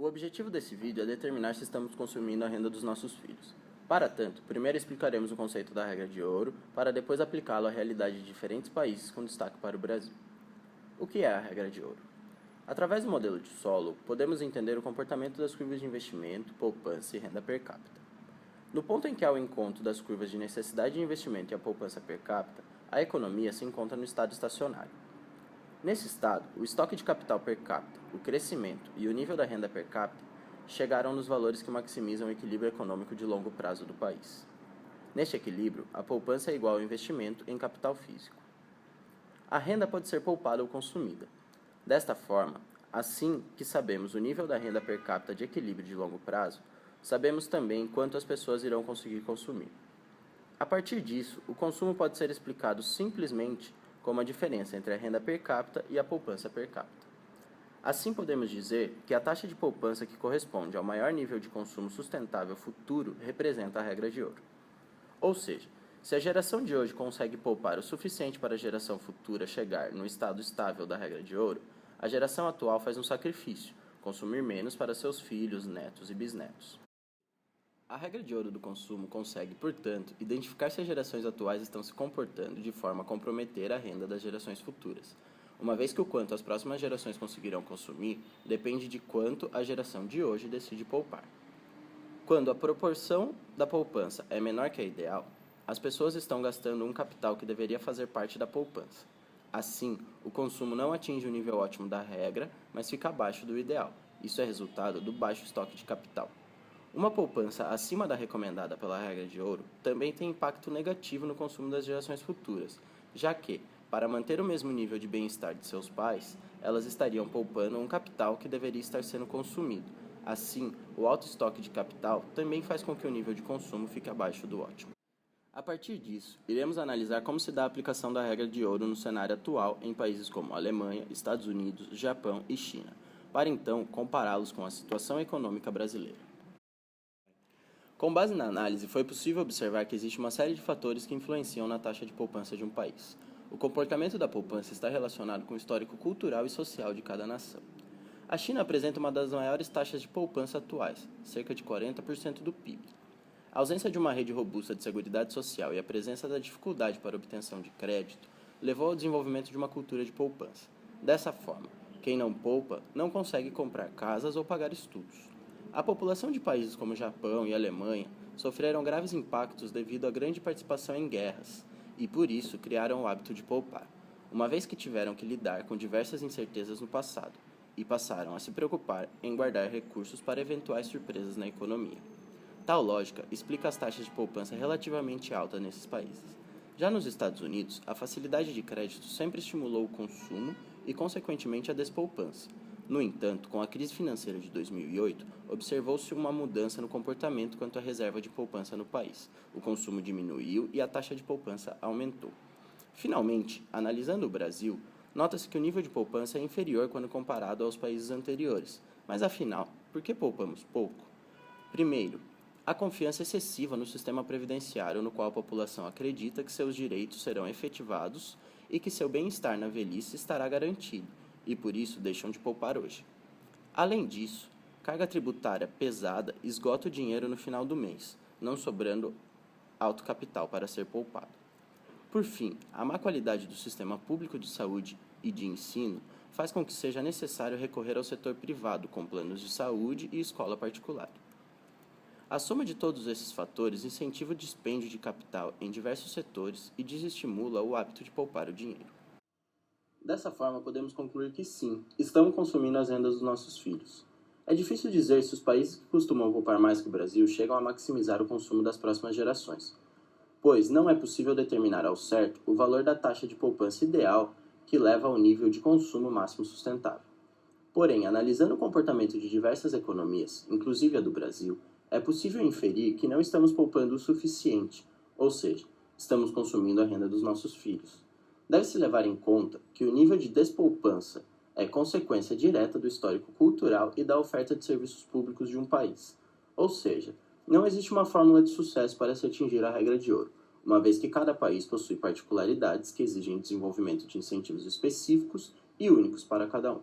O objetivo desse vídeo é determinar se estamos consumindo a renda dos nossos filhos. Para tanto, primeiro explicaremos o conceito da regra de ouro, para depois aplicá-lo à realidade de diferentes países com destaque para o Brasil. O que é a regra de ouro? Através do modelo de Solow, podemos entender o comportamento das curvas de investimento, poupança e renda per capita. No ponto em que há o encontro das curvas de necessidade de investimento e a poupança per capita, a economia se encontra no estado estacionário. Nesse estado, o estoque de capital per capita, o crescimento e o nível da renda per capita chegaram nos valores que maximizam o equilíbrio econômico de longo prazo do país. Neste equilíbrio, a poupança é igual ao investimento em capital físico. A renda pode ser poupada ou consumida. Desta forma, assim que sabemos o nível da renda per capita de equilíbrio de longo prazo, sabemos também quanto as pessoas irão conseguir consumir. A partir disso, o consumo pode ser explicado simplesmente como a diferença entre a renda per capita e a poupança per capita. Assim, podemos dizer que a taxa de poupança que corresponde ao maior nível de consumo sustentável futuro representa a regra de ouro. Ou seja, se a geração de hoje consegue poupar o suficiente para a geração futura chegar no estado estável da regra de ouro, a geração atual faz um sacrifício, consumir menos para seus filhos, netos e bisnetos. A regra de ouro do consumo consegue, portanto, identificar se as gerações atuais estão se comportando de forma a comprometer a renda das gerações futuras, uma vez que o quanto as próximas gerações conseguirão consumir depende de quanto a geração de hoje decide poupar. Quando a proporção da poupança é menor que a ideal, as pessoas estão gastando um capital que deveria fazer parte da poupança. Assim, o consumo não atinge o nível ótimo da regra, mas fica abaixo do ideal. Isso é resultado do baixo estoque de capital. Uma poupança acima da recomendada pela regra de ouro também tem impacto negativo no consumo das gerações futuras, já que, para manter o mesmo nível de bem-estar de seus pais, elas estariam poupando um capital que deveria estar sendo consumido. Assim, o alto estoque de capital também faz com que o nível de consumo fique abaixo do ótimo. A partir disso, iremos analisar como se dá a aplicação da regra de ouro no cenário atual em países como Alemanha, Estados Unidos, Japão e China, para então compará-los com a situação econômica brasileira. Com base na análise, foi possível observar que existe uma série de fatores que influenciam na taxa de poupança de um país. O comportamento da poupança está relacionado com o histórico cultural e social de cada nação. A China apresenta uma das maiores taxas de poupança atuais, cerca de 40% do PIB. A ausência de uma rede robusta de seguridade social e a presença da dificuldade para obtenção de crédito levou ao desenvolvimento de uma cultura de poupança. Dessa forma, quem não poupa não consegue comprar casas ou pagar estudos. A população de países como Japão e Alemanha sofreram graves impactos devido à grande participação em guerras e, por isso, criaram o hábito de poupar, uma vez que tiveram que lidar com diversas incertezas no passado e passaram a se preocupar em guardar recursos para eventuais surpresas na economia. Tal lógica explica as taxas de poupança relativamente altas nesses países. Já nos Estados Unidos, a facilidade de crédito sempre estimulou o consumo e, consequentemente, a despoupança. No entanto, com a crise financeira de 2008, observou-se uma mudança no comportamento quanto à reserva de poupança no país. O consumo diminuiu e a taxa de poupança aumentou. Finalmente, analisando o Brasil, nota-se que o nível de poupança é inferior quando comparado aos países anteriores. Mas afinal, por que poupamos pouco? Primeiro, a confiança excessiva no sistema previdenciário no qual a população acredita que seus direitos serão efetivados e que seu bem-estar na velhice estará garantido, e por isso deixam de poupar hoje. Além disso, carga tributária pesada esgota o dinheiro no final do mês, não sobrando alto capital para ser poupado. Por fim, a má qualidade do sistema público de saúde e de ensino faz com que seja necessário recorrer ao setor privado com planos de saúde e escola particular. A soma de todos esses fatores incentiva o dispêndio de capital em diversos setores e desestimula o hábito de poupar o dinheiro. Dessa forma, podemos concluir que sim, estamos consumindo as rendas dos nossos filhos. É difícil dizer se os países que costumam poupar mais que o Brasil chegam a maximizar o consumo das próximas gerações, pois não é possível determinar ao certo o valor da taxa de poupança ideal que leva ao nível de consumo máximo sustentável. Porém, analisando o comportamento de diversas economias, inclusive a do Brasil, é possível inferir que não estamos poupando o suficiente, ou seja, estamos consumindo a renda dos nossos filhos. Deve-se levar em conta que o nível de despoupança é consequência direta do histórico cultural e da oferta de serviços públicos de um país. Ou seja, não existe uma fórmula de sucesso para se atingir a regra de ouro, uma vez que cada país possui particularidades que exigem desenvolvimento de incentivos específicos e únicos para cada um.